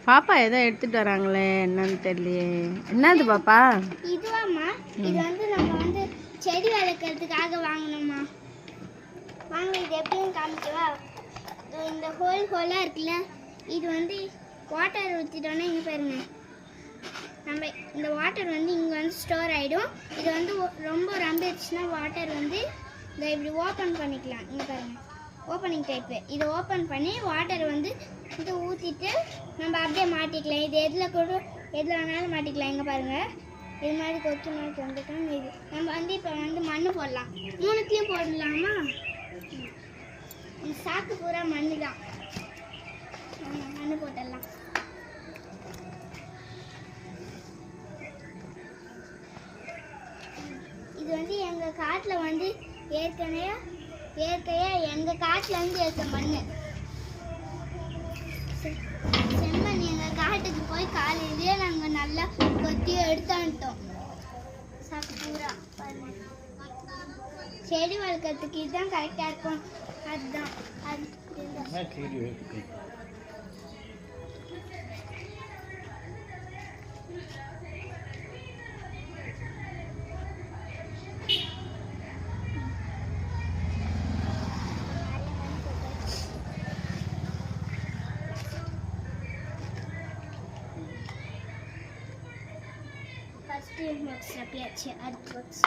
பாப்பா ஏதோ எடுத்துட்டு வராங்களே, என்னன்னு தெரியலையே. என்னது பாப்பா? இதுவாம்மா, இது வந்து நம்ம வந்து செடி வளர்க்கறதுக்காக வாங்கணுமா. வாங்க, இது எப்படின்னு காமிக்கவா? இந்த ஹோலா இருக்குல்ல, இது வந்து வாட்டர் ஊற்றிட்டோன்னா இங்கே பாருங்க, நம்ம இந்த வாட்டர் வந்து இங்கே வந்து ஸ்டோர் ஆகிடும். இது வந்து ரொம்ப ரம்பிடுச்சுன்னா வாட்டர் வந்து இதை இப்படி ஓப்பன் பண்ணிக்கலாம். இங்கே பாருங்கள், ஓப்பனிங் டைப்பு. இதை ஓப்பன் பண்ணி வாட்டர் வந்து இது ஊற்றிட்டு நம்ம அப்படியே மாட்டிக்கலாம். இது எதில் வேணாலும் மாட்டிக்கலாம். இங்கே பாருங்கள், இது மாதிரி கொத்து மாதிரி வந்துட்டோம். இது நம்ம வந்து இப்போ வந்து மண் போடலாம். 3த்தையும் போடலாமா? இந்த சாக்கு பூரா மண் தான். மண் போட்டுடலாம். இது வந்து எங்கள் காட்டில் வந்து இயற்கையாக எங்கள் காட்டில் வந்து எடுத்த மண் செம்மண். எங்கள் காட்டுக்கு போய் காலையிலேயே நாங்கள் நல்லா கொத்தியும் எடுத்தான்ட்டோம். சாக்கு பூரா பாருங்க. செடி வளர்க்கறதுக்கு இதுதான் கரெக்டாக இருக்கும். அதுதான் அது ஃபஸ்ட்டு பாக்ஸ் அப்படியாச்சு. அடுத்த பாக்ஸ்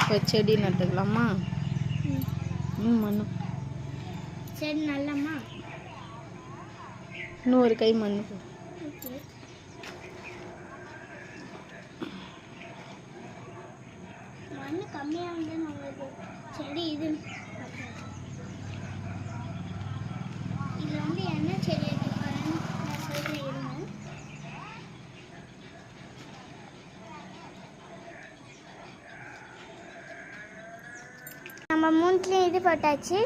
இப்போ செடி நட்டுக்கலாமா? மண் செடி நல்லாமா? இன்னும் ஒரு கை மண். மண் கம்மியாக வந்து நம்மளுக்கு செடி இது இதில் வந்து என்ன செடி வைக்க போகிறேன்னு நான் சொல்கிறேன். இருங்க. நம்ம 3த்துலேயும் இது போட்டாச்சு.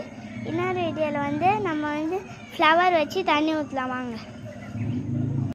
இன்னொரு வீடியோவில் வந்து நம்ம வந்து ஃப்ளவர் வச்சு தண்ணி ஊற்றலாம். வாங்க.